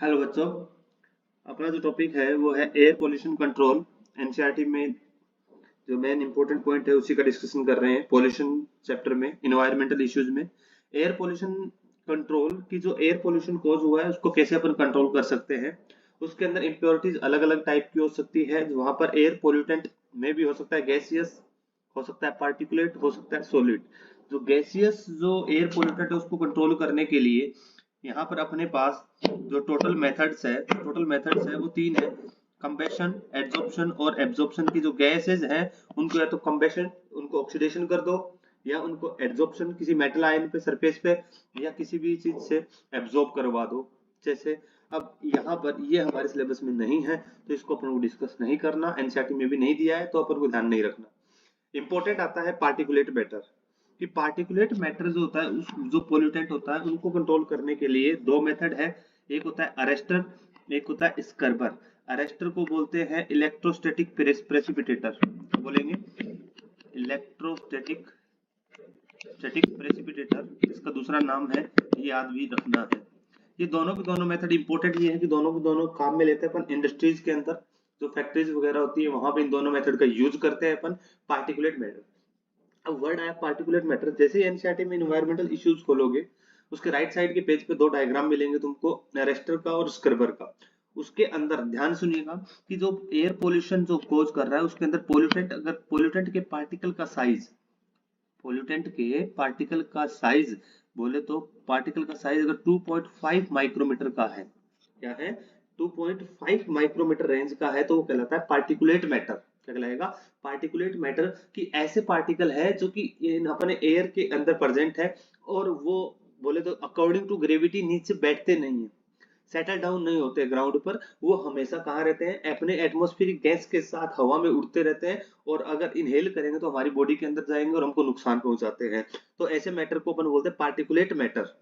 Hello बच्चों। अपना जो टॉपिक है वो है एयर पोल्यूशन कंट्रोल। एनसीईआरटी में जो मेन इंपॉर्टेंट पॉइंट है उसी का डिस्कशन कर रहे हैं पोल्यूशन चैप्टर में, इन्वायरमेंटल इश्यूज में। एयर पोल्यूशन कंट्रोल की जो एयर पोल्यूशन कॉज हुआ है उसको कैसे अपन कंट्रोल कर सकते हैं। उसके अंदर इम्प्योरिटीज अलग अलग टाइप की हो सकती है। वहां पर एयर पोल्यूटेंट में भी हो सकता है गैसियस, हो सकता है पार्टिकुलेट, हो सकता है सॉलिड। जो गैसियस जो एयर पोल्यूटेंट है उसको कंट्रोल करने के लिए यहाँ पर अपने पास जो टोटल मेथड्स है वो तीन है। कंबेशन, एड्सॉर्प्शन और एब्जॉर्प्शन की जो गैसेज हैं उनको या तो कंबेशन, उनको ऑक्सीडेशन कर दो, या उनको एड्सॉर्प्शन किसी मेटल आयन पे सरफेस पे या किसी भी चीज से एब्जॉर्ब करवा दो। जैसे अब यहाँ पर ये हमारे सिलेबस में नहीं है तो इसको अपन को डिस्कस नहीं करना, एनसीईआरटी में भी नहीं दिया है तो अपन को ध्यान नहीं रखना। इंपॉर्टेंट आता है पार्टिकुलेट मैटर। कि पार्टिकुलेट मैटर जो होता है उस जो पोल्यूटेंट होता है उनको कंट्रोल करने के लिए दो मेथड है। एक होता है अरेस्टर, एक होता है स्क्रबर। अरेस्टर को बोलते हैं इलेक्ट्रोस्टैटिक प्रेसिपिटेटर, बोलेंगे इलेक्ट्रोस्टैटिक स्टैटिक प्रेसिपिटेटर, इसका दूसरा नाम है, ये याद भी रखना है। ये दोनों के दोनों मेथड इंपॉर्टेंट ये है कि दोनों के दोनों काम में लेते हैं अपन इंडस्ट्रीज के अंदर। जो फैक्ट्रीज वगैरह होती है वहां पे इन दोनों मेथड का यूज करते हैं अपन। पार्टिकुलेट मैटर, अब वर्ड आया पार्टिकुलेट मैटर, जैसे ही एनसीईआरटी में इन्वायरमेंटल इश्यूज खोलोगे उसके राइट साइड के पेज पे दो डायग्राम मिलेंगे तुमको, अरेस्टर का और स्क्रबर का। उसके अंदर ध्यान सुनिएगा कि जो एयर पोल्यूशन जो कोज कर रहा है उसके अंदर पोल्यूटेंट, अगर पोल्यूटेंट के पार्टिकल का साइज, पोल्यूटेंट के पार्टिकल का साइज बोले तो पार्टिकल का साइज अगर 2.5 माइक्रोमीटर का है, क्या है 2.5 माइक्रोमीटर रेंज का है, तो वो कहलाता है पार्टिकुलेट मैटर। क्या कहलाएगा? Particulate matter. कि ऐसे पार्टिकल है जो कि अपने एयर के अंदर प्रेजेंट है और वो बोले तो अकॉर्डिंग टू ग्रेविटी नीचे बैठते नहीं है, सेटल डाउन नहीं होते ग्राउंड पर। वो हमेशा कहाँ रहते हैं? अपने एटमॉस्फेरिक गैस के साथ हवा में उड़ते रहते हैं और अगर इनहेल करेंगे तो हमारी बॉडी के अंदर जाएंगे और हमको नुकसान पहुंचाते हैं। तो ऐसे मैटर को अपन बोलते हैं पार्टिकुलेट मैटर,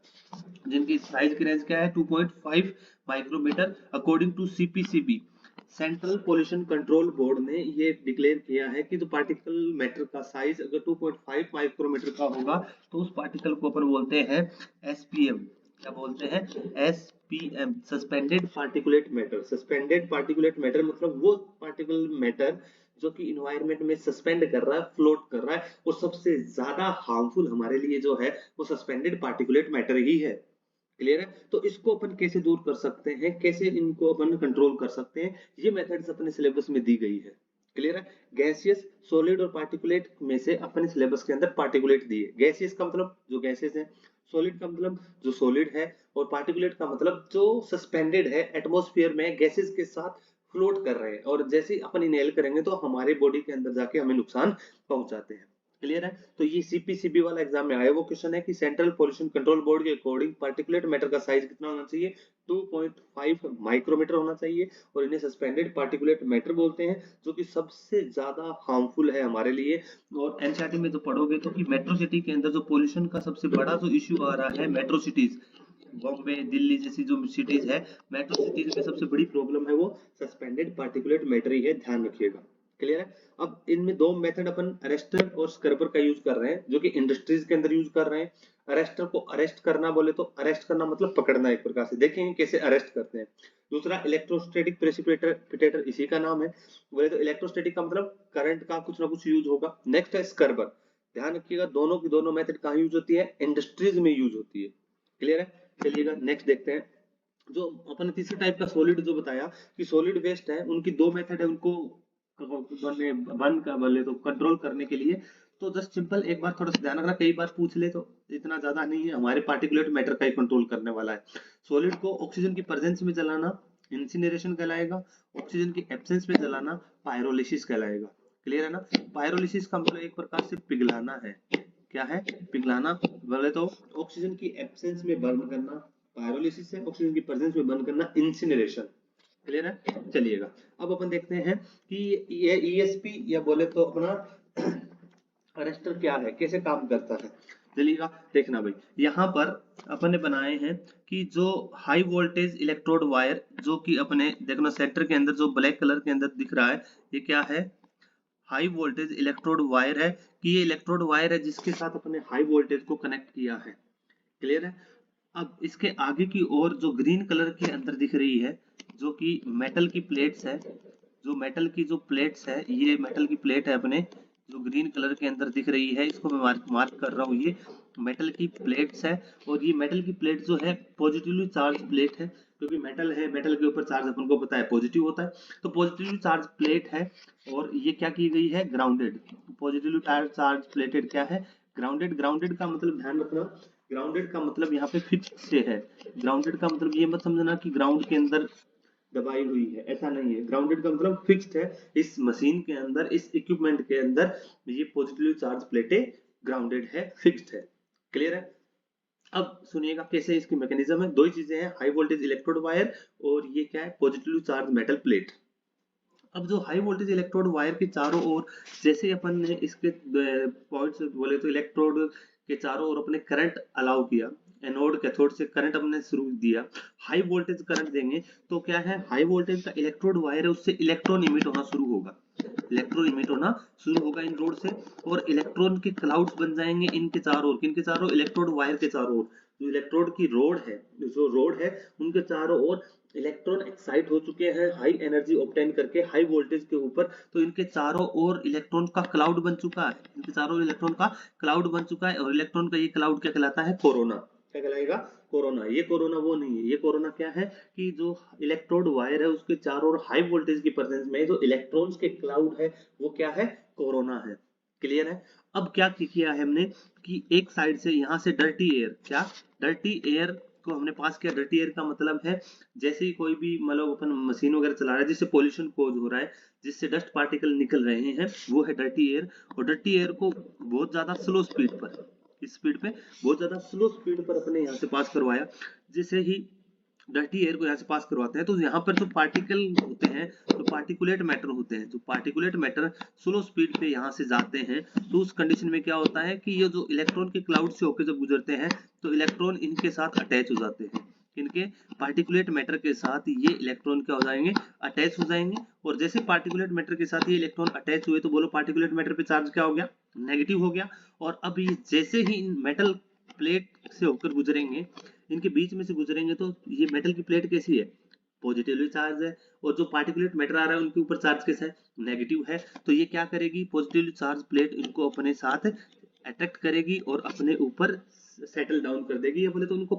जिनकी साइज की रेंज क्या है 2.5 micrometre according to CPCB. Central pollution control board ने ये डिक्लेयर किया है कि जो पार्टिकल मैटर का साइज अगर 2.5 माइक्रोमीटर का होगा तो उस पार्टिकल को अपन बोलते हैं एसपीएम। क्या बोलते हैं? SPM, suspended particulate matter. Suspended particulate matter मतलब वो पार्टिकल मैटर जो कि इन्वायरमेंट में सस्पेंड कर रहा है, फ्लोट कर रहा है, वो सबसे ज्यादा हार्मफुल हमारे लिए जो है वो सस्पेंडेड पार्टिकुलेट मैटर ही है। क्लियर है? तो इसको अपन कैसे दूर कर सकते हैं, कैसे इनको अपन कंट्रोल कर सकते हैं, ये मेथड्स अपने सिलेबस में दी गई है। क्लियर है? गैसियस, सॉलिड और पार्टिकुलेट में से अपने सिलेबस के अंदर पार्टिकुलेट दिए। गैसियस का मतलब जो गैसेस है, सॉलिड का मतलब जो सॉलिड है, और पार्टिकुलेट का मतलब जो सस्पेंडेड है एटमॉस्फेयर में गैसेस के साथ फ्लोट कर रहे हैं और जैसे ही अपन इनहेल करेंगे तो हमारे बॉडी के अंदर जाके हमें नुकसान पहुंचाते हैं। क्लियर है? तो ये सीपीसीबी वाला एग्जाम में आया वो क्वेश्चन है कि सेंट्रल पोल्यूशन कंट्रोल बोर्ड के अकॉर्डिंग पार्टिकुलेट मैटर का साइज कितना होना चाहिए? 2.5 माइक्रोमीटर होना चाहिए और इन्हें सस्पेंडेड पार्टिकुलेट मैटर बोलते हैं, जो कि सबसे ज्यादा हार्मफुल है हमारे लिए। और एनसीईआरटी में जो पढ़ोगे तो कि मेट्रो सिटी के अंदर जो पोल्यूशन का सबसे बड़ा जो इश्यू आ रहा है, मेट्रो सिटीज, बॉम्बे, दिल्ली जैसी जो सिटीज है, मेट्रो सिटीज में सबसे बड़ी प्रॉब्लम है वो सस्पेंडेड पार्टिकुलेट मैटर ही है, ध्यान रखिएगा। क्लियर है? अब इनमें दो मेथड अपन अरेस्टर और स्क्रबर का यूज कर रहे हैं जो कि इंडस्ट्रीज के अंदर यूज कर रहे हैं। अरेस्टर को अरेस्ट करना बोले तो अरेस्ट करना मतलब पकड़ना, एक प्रकार से देखेंगे कैसे अरेस्ट करते हैं। दूसरा इलेक्ट्रोस्टैटिक प्रेसिपिटेटर, इसी का नाम है। बोले तो इलेक्ट्रोस्टैटिक का मतलब करंट का कुछ ना कुछ यूज होगा। नेक्स्ट है स्क्रबर। ध्यान रखिएगा दोनों की दोनों मेथड कहाँ यूज होती है? इंडस्ट्रीज में यूज होती है। क्लियर है? चलिएगा नेक्स्ट देखते हैं। जो अपन ने तीसरे टाइप का सॉलिड जो बताया कि सॉलिड वेस्ट है, उनकी दो मेथड है उनको बंद कर बोले तो कंट्रोल करने के लिए। तो जस्ट सिंपल एक बार थोड़ा सा ध्यान रखना, कई बार पूछ ले तो इतना ज्यादा नहीं है, हमारे पार्टिकुलेट मैटर का ही कंट्रोल करने वाला है। सॉलिड को ऑक्सीजन की प्रेजेंस में जलाना इंसिनरेशन कहलाएगा, ऑक्सीजन की एब्सेंस में जलाना पायरोलिसिस कहलाएगा। क्लियर है ना? पायरोलिसिस का मतलब एक प्रकार से पिघलाना है। क्या है? पिघलाना। बोले तो ऑक्सीजन की एब्सेंस में बर्न करना पायरोलिसिस है, ऑक्सीजन की प्रेजेंस में बर्न करना इंसिनरेशन। क्लियर है? चलिएगा अब अपन देखते हैं कि ये ईएसपी या बोले तो अपना अरेस्टर क्या है, कैसे काम करता है। चलिएगा देखना भाई, यहाँ पर अपन ने बनाए हैं कि जो हाई वोल्टेज इलेक्ट्रोड वायर, जो कि अपने देखना सेंटर के अंदर जो ब्लैक कलर के अंदर दिख रहा है, ये क्या है? हाई वोल्टेज इलेक्ट्रोड वायर है। कि ये इलेक्ट्रोड वायर है जिसके साथ अपने हाई वोल्टेज को कनेक्ट किया है। क्लियर है? अब इसके आगे की ओर जो ग्रीन कलर के अंदर दिख रही है, जो कि मेटल की प्लेट्स है, जो मेटल की जो प्लेट्स है, ये मेटल की प्लेट है अपने, जो ग्रीन कलर के अंदर दिख रही है, इसको मैं मार्क कर रहा हूँ, ये मेटल की प्लेट्स है। और ये मेटल की प्लेट जो है पॉजिटिवली चार्ज प्लेट है, क्योंकि मेटल है, मेटल के ऊपर चार्ज अपन को पता है पॉजिटिव होता है, तो पॉजिटिवली चार्ज प्लेट है। और ये क्या की गई है, ग्राउंडेड। पॉजिटिवली चार्ज प्लेटेड क्या है, ग्राउंडेड। ग्राउंडेड का मतलब ध्यान रखना, ग्राउंडेड का मतलब यहाँ पे फिक्स से है। ग्राउंडेड का मतलब ये मत समझना कि ग्राउंड के अंदर दबाई हुई है, ऐसा नहीं है। ग्राउंडेड का मतलब फिक्स्ड है। इस मशीन के अंदर, इस इक्विपमेंट के अंदर ये पॉजिटिवली चार्ज प्लेटें ग्राउंडेड है, फिक्स्ड है। क्लियर है? अब सुनिएगा कैसे इसकी मैकेनिज्म है। दो ही चीजें हैं, हाई वोल्टेज इलेक्ट्रोड वायर और ये क्या है, पॉजिटिवली चार्ज मेटल प्लेट। अब जो हाई वोल्टेज इलेक्ट्रोड वायर के चारों ओर, जैसे अपन ने इसके पॉइंट्स बोले तो इलेक्ट्रोड के चारों ओर अपने करंट अलाउ किया, एनोड कैथोड से करंट हमने शुरू दिया, हाई वोल्टेज करंट देंगे, तो क्या है, हाई वोल्टेज का इलेक्ट्रोड वायर है, उससे इलेक्ट्रॉन इमिट होना शुरू होगा, इलेक्ट्रॉन इमिट होना शुरू होगा इन रोड से, और इलेक्ट्रॉन के क्लाउड्स बन जाएंगे इनके चारों ओर। किनके चारों? इलेक्ट्रोड वायर के चारों ओर। जो इलेक्ट्रोड की रोड है, जो रोड है, उनके चारों ओर इलेक्ट्रॉन एक्साइट हो चुके हैं हाई एनर्जी ऑब्टेन करके हाई वोल्टेज के ऊपर, तो इनके चारों ओर इलेक्ट्रॉन का क्लाउड बन चुका है, इनके चारों ओर इलेक्ट्रॉन का क्लाउड बन चुका है। और इलेक्ट्रॉन का ये क्लाउड क्या कहलाता है, कोरोना। क्या कहलाएगा? कोरोना। ये कोरोना वो नहीं है, ये कोरोना क्या है कि जो इलेक्ट्रोड वायर है उसके चारों ओर हाई वोल्टेज की प्रेजेंस में जो इलेक्ट्रॉन्स के क्लाउड है, वो क्या है, कोरोना है। क्लियर है? अब क्या किया है हमने कि एक साइड से यहाँ से डर्टी एयर, क्या डर्टी एयर को हमने पास किया। डर्टी एयर का मतलब है जैसे ही कोई भी मतलब अपन मशीन वगैरह चला रहा है जिससे पोल्यूशन कोज हो रहा है, जिससे डस्ट पार्टिकल निकल रहे हैं, वो है डर्टी एयर। और डर्टी एयर को बहुत ज्यादा स्लो स्पीड पर, इस स्पीड पे बहुत ज्यादा स्लो स्पीड पर अपने यहाँ से पास करवाया। जैसे ही डर्टी एयर को यहाँ से पास करवाते हैं तो यहाँ पर जो पार्टिकल होते हैं, जो पार्टिकुलेट मैटर होते हैं, जो पार्टिकुलेट मैटर स्लो स्पीड पे यहाँ से जाते हैं, तो उस कंडीशन में क्या होता है कि ये जो इलेक्ट्रॉन के क्लाउड से होकर जब गुजरते हैं तो इलेक्ट्रॉन इनके साथ अटैच हो जाते हैं, इनके पार्टिकुलेट मैटर के साथ ये इलेक्ट्रॉन क्या हो जाएंगे, अटैच हो जाएंगे। और जैसे पार्टिकुलेट मैटर के साथ ये इलेक्ट्रॉन अटैच हुए तो बोलो पार्टिकुलेट मैटर पे चार्ज क्या हो गया, नेगेटिव हो गया। और अब ये जैसे ही इन मेटल प्लेट से होकर गुजरेंगे, इनके बीच में से गुजरेंगे, तो ये मेटल की प्लेट कैसी है, पॉजिटिवली चार्ज है। और जो पार्टिकुलेट मैटर आ रहा है उनके ऊपर चार्ज कैसा है, नेगेटिव है। तो ये क्या करेगी, पॉजिटिवली चार्ज प्लेट इनको अपने साथ अट्रैक्ट करेगी और अपने ऊपर सेटल डाउन कर देगी, या बोले तो उनको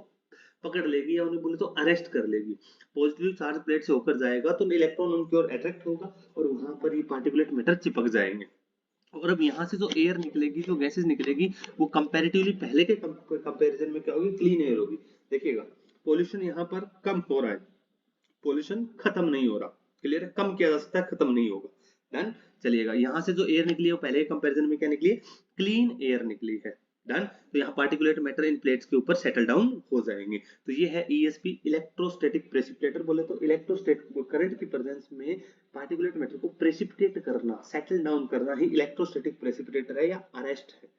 पकड़ लेगी, या उन्हें बोले तो अरेस्ट कर लेगी। पॉजिटिव चार्ज प्लेट से होकर जाएगा तो इलेक्ट्रॉन उनकी ओर अट्रैक्ट होगा और वहां पर ये पार्टिकुलेट मैटर चिपक जाएंगे। और अब यहाँ से जो एयर निकलेगी, जो गैसेस निकलेगी, वो कंपैरेटिवली पहले के कंपैरिजन में क्या होगी, क्लीन एयर होगी। देखिएगा पोल्यूशन यहाँ पर कम हो रहा है, पोल्यूशन खत्म नहीं हो रहा। क्लियर है? कम किया जा सकता है, खत्म नहीं होगा। डन। चलिएगा यहाँ से जो एयर निकली है वो पहले के कंपैरिजन में क्या निकली है, क्लीन एयर निकली है। डन। तो यहाँ पार्टिकुलेट मैटर इन प्लेट्स के ऊपर सेटल डाउन हो जाएंगे। तो ये है ईएसपी, इलेक्ट्रोस्टैटिक प्रेसिपिटेटर। बोले तो इलेक्ट्रोस्टैटिक करंट की प्रेजेंस में पार्टिकुलेट मैटर को प्रेसिपिटेट करना, सेटल डाउन करना ही इलेक्ट्रोस्टैटिक प्रेसिपिटेटर है या अरेस्ट है।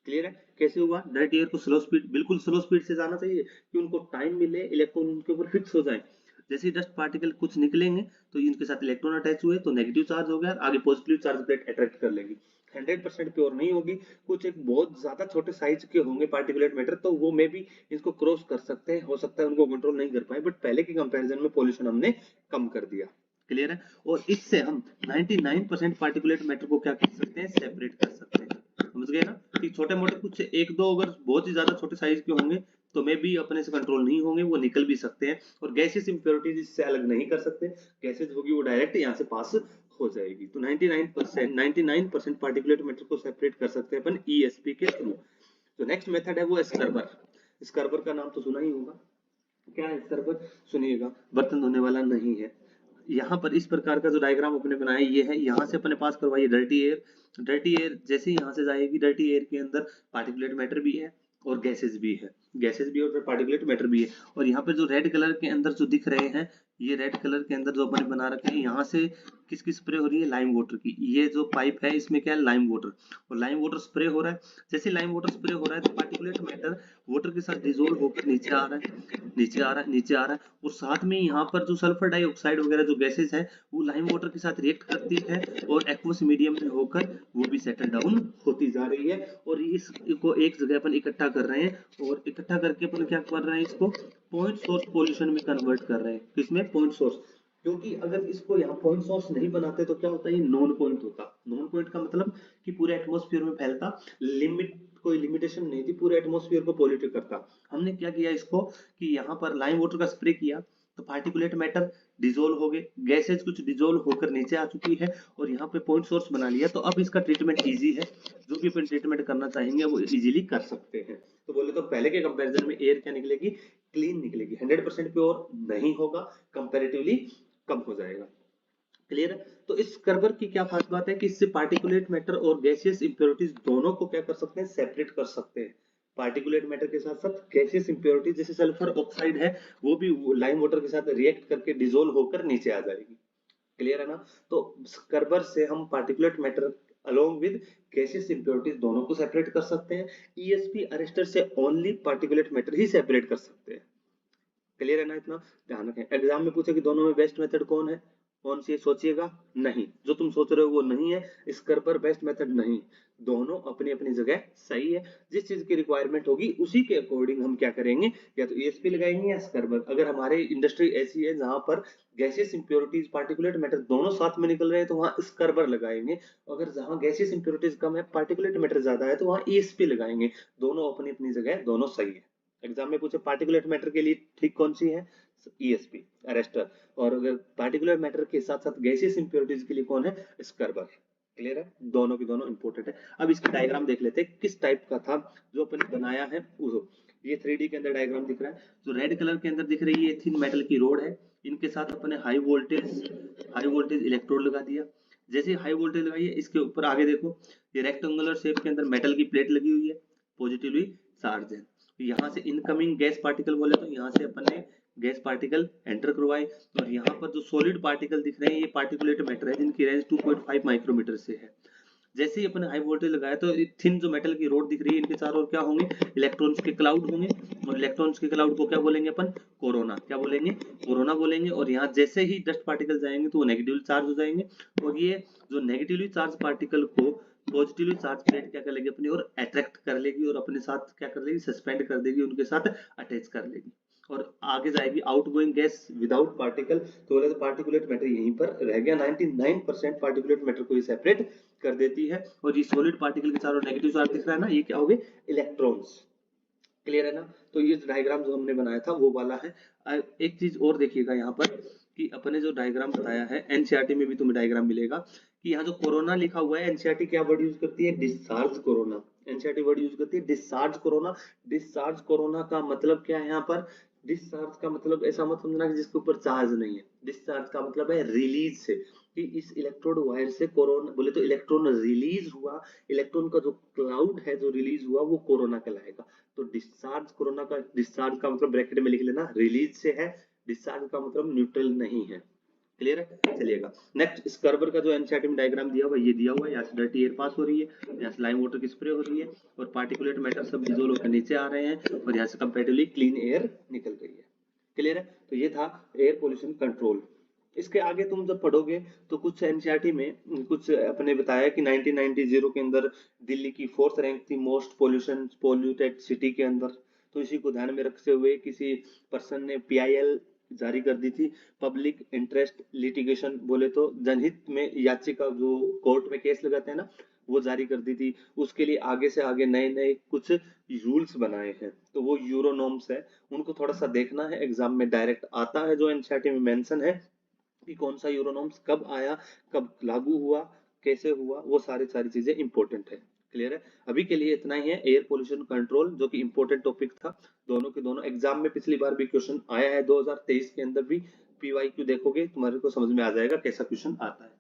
क्लियर है? कैसे हुआ, डर्टी एयर को स्लो स्पीड, बिल्कुल स्लो स्पीड से जाना चाहिए कि उनको टाइम मिले, इलेक्ट्रॉन उनके ऊपर फिक्स हो जाए। जैसे ही डस्ट पार्टिकल कुछ निकलेंगे तो इनके साथ इलेक्ट्रॉन अटैच हुए तो नेगेटिव चार्ज हो गया, आगे पॉजिटिव चार्ज प्लेट अट्रैक्ट कर लेगी। 100% प्योर नहीं होगी, कुछ एक बहुत ज्यादा छोटे साइज के होंगे पार्टिकुलेट मैटर, तो वो मे भी इसको क्रॉस कर सकते हैं, हो सकता है उनको कंट्रोल नहीं कर पाए, बट पहले के कंपैरिजन में पॉल्यूशन हमने कम कर दिया। क्लियर है? और इससे हम 99% पार्टिकुलेट मैटर को क्या कर सकते हैं, सेपरेट कर सकते हैं। समझ गए ना कि छोटे मोटे कुछ एक दो अगर बहुत ही ज्यादा छोटे साइज के होंगे तो मे भी अपने से कंट्रोल नहीं होंगे, वो निकल भी सकते हैं। और गैसेस इंप्योरिटीज इससे अलग नहीं कर सकते, गैसेस होगी वो डायरेक्ट यहाँ से पास हो जाएगी। तो 99% पार्टिकुलेट मैटर को सेपरेट कर सकते हैं अपन ईएसपी के थ्रू। तो नेक्स्ट मेथड है वो है स्क्रबर। स्क्रबर का नाम तो सुना ही होगा। क्या है स्क्रबर? सुनिएगा, बर्तन धोने वाला नहीं है। यहाँ पर इस प्रकार का जो डायग्राम अपने बनाया ये है, यहाँ से अपने पास करवाइए डर्टी एयर। डर्टी एयर जैसे ही यहाँ से जाएगी, डर्टी एयर के अंदर पार्टिकुलेट मैटर भी है और गैसेस भी है, गैसेस भी और पार्टिकुलेट मैटर भी है। और यहाँ पे जो रेड कलर के अंदर जो दिख रहे हैं, ये रेड कलर के अंदर जो अपने बना रखे हैं, यहाँ से किसकी स्प्रे हो रही है, लाइम वाटर की। ये जो पाइप है इसमें क्या है, लाइम वाटर, और लाइम वाटर स्प्रे हो रहा है। जैसे लाइम वाटर स्प्रे हो रहा है तो पार्टिकुलेट मैटर वाटर के साथ डिजोल्व होकर नीचे आ रहा है, नीचे आ रहा है, नीचे आ रहा है। और साथ में यहाँ पर जो सल्फर डाइऑक्साइड वगैरह जो गैसेस है वो लाइम वाटर के साथ रिएक्ट करती है और एक्वस मीडियम में होकर वो भी सेटल डाउन होती जा रही है। और इसको एक जगह अपन इकट्ठा कर रहे हैं, और इकट्ठा करके अपन क्या कर रहे हैं, इसको पॉइंट सोर्स पोल्यूशन में कन्वर्ट कर रहे हैं। किसमें? Point source. क्योंकि अगर इसको यहाँ पॉइंट सोर्स नहीं बनाते तो क्या होता है, ये नॉन पॉइंट होता। नॉन पॉइंट का मतलब कि पूरे एटमॉस्फेयर में फैलता, लिमिट कोई लिमिटेशन नहीं थी, पूरे एटमॉस्फेयर को पॉल्यूट करता। हमने क्या किया इसको कि यहाँ पर लाइम वाटर का स्प्रे किया तो पार्टिकुलेट मैटर डिजोल्व हो गए, गैसेज कुछ डिजोल्व होकर नीचे आ चुकी है और यहाँ पे पॉइंट सोर्स बना लिया। तो अब इसका ट्रीटमेंट इजी है, जो भी अपन ट्रीटमेंट करना चाहेंगे वो इजीली कर सकते हैं। तो बोले तो पहले के कंपैरिजन में एयर क्या निकलेगी, क्लीन निकलेगी, 100% प्योर नहीं होगा, कंपैरेटिवली कम हो जाएगा। क्लियर है? तो इस स्क्रबर की क्या खास बात है कि इससे पार्टिकुलेट मैटर और गैसियस इंप्योरिटीज दोनों को क्या कर सकते हैं, सेपरेट कर सकते हैं। पार्टिकुलेट मैटर के साथ साथ गैसियस इंप्योरिटीज जैसे सल्फर ऑक्साइड है वो भी लाइम वाटर के साथ रिएक्ट करके डिसोल्व होकर नीचे आ जाएगी। क्लियर है ना? तो स्क्रबर से हम particulate matter along with gaseous impurities दोनों को सेपरेट कर सकते हैं। ईएसपी अरेस्टर से ओनली पार्टिकुलेट मैटर ही सेपरेट कर सकते हैं। क्लियर है ना? इतना ध्यान रखें। एग्जाम में पूछे कि दोनों में बेस्ट मेथड कौन है, कौन सी सोचिएगा, नहीं, जो तुम सोच रहे हो वो नहीं है। स्क्रबर बेस्ट मेथड नहीं, दोनों अपनी अपनी जगह सही है। जिस चीज की रिक्वायरमेंट होगी उसी के अकॉर्डिंग हम क्या करेंगे, या तो ईएसपी लगाएंगे या स्क्रबर। अगर हमारे इंडस्ट्री ऐसी है जहां पर गैसियस इंप्योरिटीज पार्टिकुलेट मैटर दोनों साथ में निकल रहे हैं तो वहां स्क्रबर लगाएंगे। अगर जहां गैसियस इंप्योरिटीज कम है, पार्टिकुलेट मैटर ज्यादा है, तो वहां ईएसपी लगाएंगे। दोनों अपनी अपनी जगह दोनों सही है। एग्जाम में पूछे पार्टिकुलेट मैटर के लिए ठीक कौन सी है, ईएसपी अरेस्टर, और अगर पार्टिकुलर मैटर के साथ साथ गैसियस इंप्योरिटीज के लिए कौन है, स्क्रबर। क्लियर है? दोनों की दोनों इंपॉर्टेंट है। अब इसकी डायग्राम देख लेते हैं किस टाइप का था जो अपन बनाया है। ये 3D के अंदर डायग्राम दिख रहा है, जो रेड कलर के अंदर दिख रही है थिन मेटल की रोड है। इनके साथ अपने हाई वोल्टेज इलेक्ट्रोड लगा दिया। जैसे हाई वोल्टेज लगाई है, इसके ऊपर आगे देखो ये रेक्टेंगुलर शेप के अंदर मेटल की प्लेट लगी हुई है, पॉजिटिवली चार्ज है। यहाँ से इनकमिंग गैस पार्टिकल बोले तो यहाँ से अपन ने गैस पार्टिकल एंटर करवाए। और यहाँ पर जो सॉलिड पार्टिकल दिख रहे हैं ये पार्टिकुलेट मैटर है जिनकी रेंज 2.5 माइक्रोमीटर से है। जैसे ही अपन हाई वोल्टेज लगाया तो थिन जो मेटल की रोड दिख रही है, इनके चारों ओर क्या होंगे, इलेक्ट्रॉन्स के क्लाउड होंगे। और इलेक्ट्रॉन्स के क्लाउड को क्या बोलेंगे अपन, कोरोना। क्या बोलेंगे, कोरोना बोलेंगे। और यहाँ जैसे ही डस्ट पार्टिकल जाएंगे तो वो नेगेटिवली चार्ज हो जाएंगे। और ये जो नेगेटिवली चार्ज पार्टिकल को पॉजिटिवली चार्ज प्लेट क्या कर लेगी, अपनी ओर अट्रैक्ट कर लेगी और अपने साथ क्या कर लेगी, सस्पेंड कर देगी, उनके साथ अटैच कर लेगी और आगे जाएगी आउटगोइंग गैस विदाउट पार्टिकल। तो बोले तो पार्टिकुलेट मैटर यहीं पर रह गया। 99% पार्टिकुलेट मैटर को ये सेपरेट कर देती है। और ये सॉलिड पार्टिकल के चारों नेगेटिव चार्ज दिख रहा है ना, ये क्या हो गए, इलेक्ट्रॉन्स। क्लियर है ना? तो ये डायग्राम जो हमने बनाया था वो वाला है। एक चीज और देखिएगा यहाँ पर कि अपने जो डायग्राम बताया है, एनसीईआरटी में भी तुम्हें डायग्राम मिलेगा कि यहाँ जो कोरोना लिखा हुआ है, एनसीईआरटी क्या वर्ड यूज करती है, discharge corona. NCERT word use करती है डिस्चार्ज कोरोना। डिस्चार्ज कोरोना का मतलब क्या है यहाँ पर, डिस्चार्ज का मतलब ऐसा मत समझना कि जिसके ऊपर चार्ज नहीं है। डिस्चार्ज का मतलब है रिलीज से, कि इस इलेक्ट्रोड वायर से कोरोना बोले तो इलेक्ट्रॉन रिलीज हुआ, इलेक्ट्रॉन का जो क्लाउड है जो रिलीज हुआ वो कोरोना कहलाएगा। तो डिस्चार्ज कोरोना का, डिस्चार्ज का मतलब ब्रैकेट में लिख लेना, रिलीज से है, डिस्चार्ज का मतलब न्यूट्रल नहीं है। क्लियर है? चलिएगा नेक्स्ट, स्क्रबर का जो एनसीईआरटी में डायग्राम दिया हुआ ये दिया हुआ है। यहाँ से डर्टी एयर पास हो रही है, यहाँ से लाइम वाटर की स्प्रे हो रही है और पार्टिकुलेट मैटर सब डिसोल्व होकर नीचे आ रहे हैं और यहाँ से कंपैरेटिवली क्लीन एयर निकल रही है। क्लियर है? तो ये था एयर पोल्यूशन कंट्रोल। इसके आगे तुम जब पढ़ोगे तो कुछ एनसीईआरटी में कुछ अपने बताया कि 1990 के अंदर दिल्ली की 4th रैंक थी मोस्ट पोल्यूटेड सिटी के अंदर। तो इसी को ध्यान में रखते हुए किसी पर्सन ने पीआईएल जारी कर दी थी, पब्लिक इंटरेस्ट लिटिगेशन, बोले तो जनहित में याचिका, जो कोर्ट में केस लगाते हैं ना, वो जारी कर दी थी। उसके लिए आगे से आगे नए नए कुछ रूल्स बनाए हैं, तो वो यूरो नॉर्म्स है, उनको थोड़ा सा देखना है। एग्जाम में डायरेक्ट आता है जो एनसीईआरटी में मेंशन है कि कौन सा यूरो नॉर्म्स कब आया, कब लागू हुआ, कैसे हुआ, वो सारी चीजें इंपॉर्टेंट है। क्लियर है? अभी के लिए इतना ही है एयर पोल्यूशन कंट्रोल, जो कि इंपॉर्टेंट टॉपिक था। दोनों के दोनों एग्जाम में पिछली बार भी क्वेश्चन आया है, 2023 के अंदर भी। पीवाईक्यू देखोगे तुम्हारे को समझ में आ जाएगा कैसा क्वेश्चन आता है।